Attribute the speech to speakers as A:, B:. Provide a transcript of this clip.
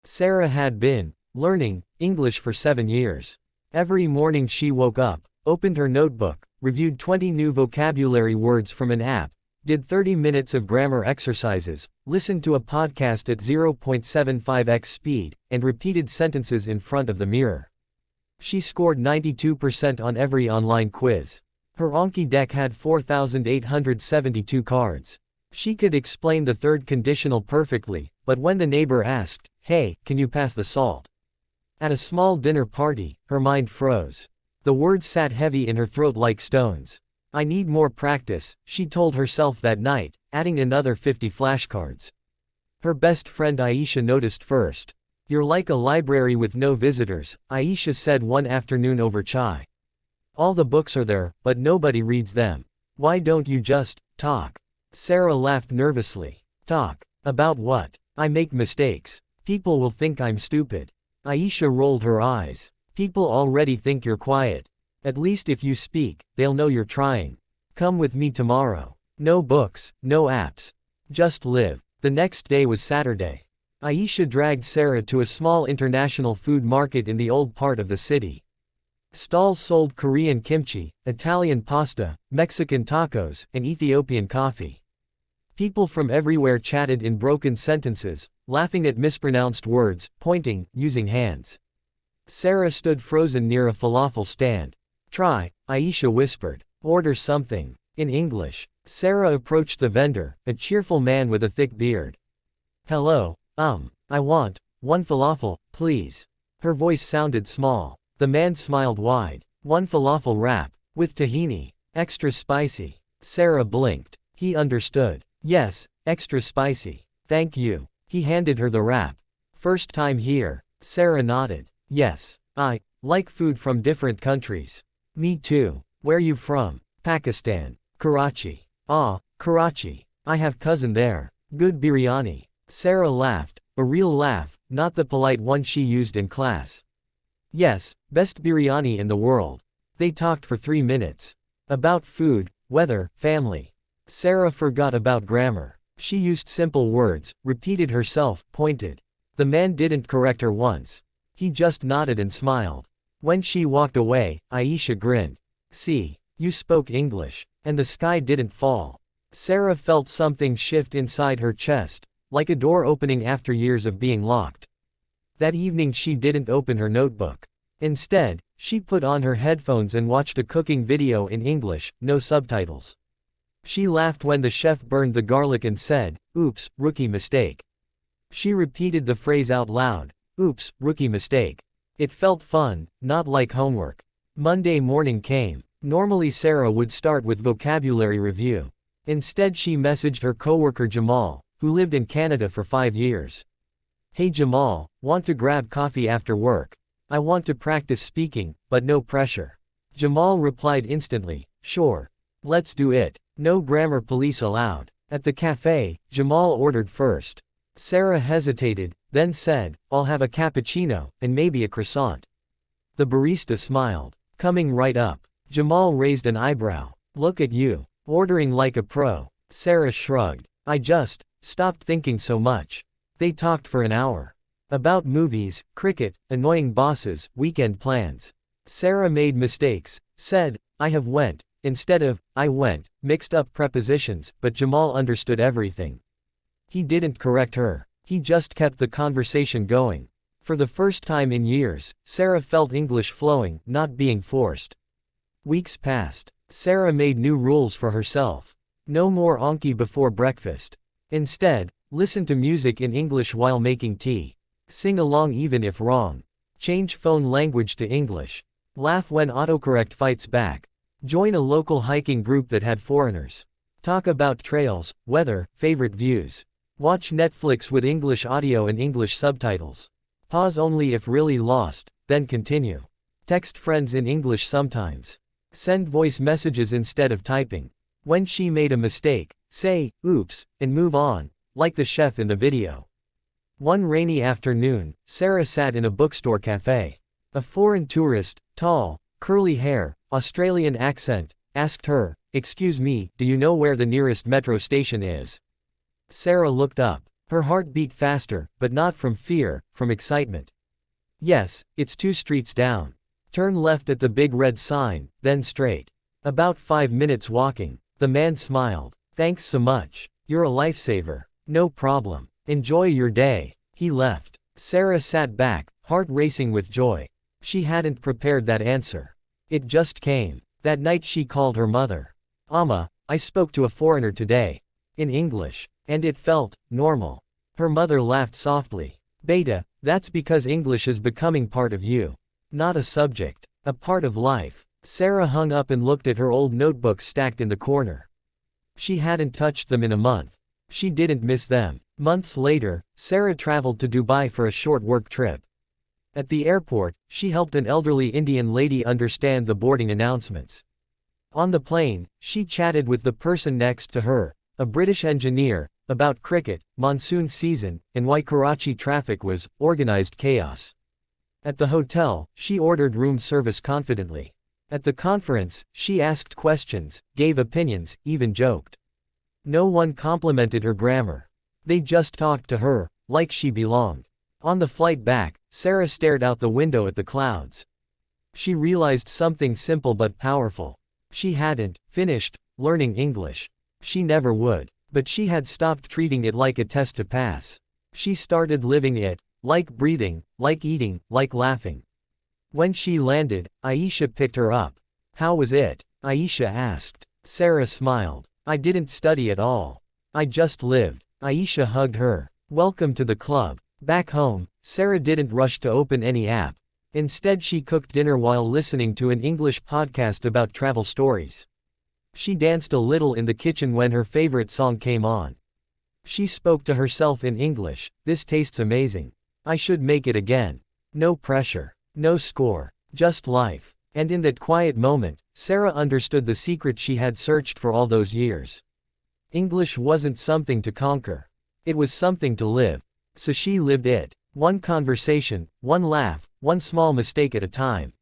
A: Sarah had been learning English for 7 years. Every morning she woke up, opened her notebook, reviewed 20 new vocabulary words from an app, did 30 minutes of grammar exercises, listened to a podcast at 0.75x speed, and repeated sentences in front of the mirror. She scored 92% on every online quiz. Her Anki deck had 4,872 cards. She could explain the third conditional perfectly, but when the neighbor asked, "Hey, can you pass the salt?" At a small dinner party, her mind froze. The words sat heavy in her throat like stones. "I need more practice," she told herself that night, adding another 50 flashcards. Her best friend Aisha noticed first. "You're like a library with no visitors," Aisha said one afternoon over chai. "All the books are there, but nobody reads them. Why don't you just talk?" Sarah laughed nervously. "Talk? About what? I make mistakes. People will think I'm stupid." Aisha rolled her eyes. "People already think you're quiet. At least if you speak, they'll know you're trying. Come with me tomorrow. No books, no apps. Just live." The next day was Saturday. Aisha dragged Sarah to a small international food market in the old part of the city. Stalls sold Korean kimchi, Italian pasta, Mexican tacos, and Ethiopian coffee. People from everywhere chatted in broken sentences, laughing at mispronounced words, pointing, using hands. Sarah stood frozen near a falafel stand. "Try," Aisha whispered. "Order something." In English. Sarah approached the vendor, a cheerful man with a thick beard. "Hello, I want one falafel, please." Her voice sounded small. The man smiled wide. "One falafel wrap, with tahini, extra spicy." Sarah blinked. He understood. "Yes, extra spicy. Thank you." He handed her the wrap. "First time here?" Sarah nodded. "Yes. I like food from different countries." "Me too. Where you from?" "Pakistan. Karachi." "Ah, Karachi. I have cousin there. Good biryani." Sarah laughed, a real laugh, not the polite one she used in class. "Yes, best biryani in the world." They talked for 3 minutes. About food, weather, family. Sarah forgot about grammar. She used simple words, repeated herself, pointed. The man didn't correct her once. He just nodded and smiled. When she walked away, Aisha grinned. "See, you spoke English. And the sky didn't fall." Sarah felt something shift inside her chest, like a door opening after years of being locked. That evening she didn't open her notebook. Instead, she put on her headphones and watched a cooking video in English, no subtitles. She laughed when the chef burned the garlic and said, "Oops, rookie mistake." She repeated the phrase out loud, "Oops, rookie mistake." It felt fun, not like homework. Monday morning came. Normally Sarah would start with vocabulary review. Instead she messaged her coworker Jamal, who lived in Canada for 5 years. "Hey Jamal, want to grab coffee after work? I want to practice speaking, but no pressure." Jamal replied instantly, "Sure. Let's do it. No grammar police allowed." At the cafe, Jamal ordered first. Sarah hesitated, then said, "I'll have a cappuccino, and maybe a croissant." The barista smiled. "Coming right up." Jamal raised an eyebrow. "Look at you. Ordering like a pro." Sarah shrugged. "I just stopped thinking so much." They talked for an hour. About movies, cricket, annoying bosses, weekend plans. Sarah made mistakes, said, "I have went," instead of, "I went," mixed up prepositions, but Jamal understood everything. He didn't correct her. He just kept the conversation going. For the first time in years, Sarah felt English flowing, not being forced. Weeks passed. Sarah made new rules for herself. No more Anki before breakfast. Instead, listen to music in English while making tea. Sing along even if wrong. Change phone language to English. Laugh when autocorrect fights back. Join a local hiking group that had foreigners. Talk about trails, weather, favorite views. Watch Netflix with English audio and English subtitles. Pause only if really lost, then continue. Text friends in English sometimes. Send voice messages instead of typing. When she made a mistake, say, "Oops," and move on, like the chef in the video. One rainy afternoon, Sarah sat in a bookstore cafe. A foreign tourist, tall, curly hair, Australian accent, asked her, "Excuse me, do you know where the nearest metro station is?" Sarah looked up. Her heart beat faster, but not from fear, from excitement. Yes, it's 2 streets down. Turn left at the big red sign, then straight. About 5 minutes walking. The man smiled. Thanks so much. You're a lifesaver. No problem. Enjoy your day. He left. Sarah sat back, heart racing with joy. She hadn't prepared that answer. It just came. That night she called her mother. "Amma, I spoke to a foreigner today. In English. And it felt normal." Her mother laughed softly. "Beta, that's because English is becoming part of you. Not a subject. A part of life." Sarah hung up and looked at her old notebooks stacked in the corner. She hadn't touched them in a month. She didn't miss them. Months later, Sarah traveled to Dubai for a short work trip. At the airport, she helped an elderly Indian lady understand the boarding announcements. On the plane, she chatted with the person next to her, a British engineer, about cricket, monsoon season, and why Karachi traffic was organized chaos. At the hotel, she ordered room service confidently. At the conference, she asked questions, gave opinions, even joked. No one complimented her grammar. They just talked to her, like she belonged. On the flight back, Sarah stared out the window at the clouds. She realized something simple but powerful. She hadn't finished learning English. She never would. But she had stopped treating it like a test to pass. She started living it, like breathing, like eating, like laughing. When she landed, Aisha picked her up. "How was it?" Aisha asked. Sarah smiled. "I didn't study at all. I just lived." Aisha hugged her. "Welcome to the club." Back home, Sarah didn't rush to open any app. Instead she cooked dinner while listening to an English podcast about travel stories. She danced a little in the kitchen when her favorite song came on. She spoke to herself in English. "This tastes amazing. I should make it again." No pressure. No score. Just life. And in that quiet moment, Sarah understood the secret she had searched for all those years. English wasn't something to conquer. It was something to live. So she lived it. One conversation, one laugh, one small mistake at a time.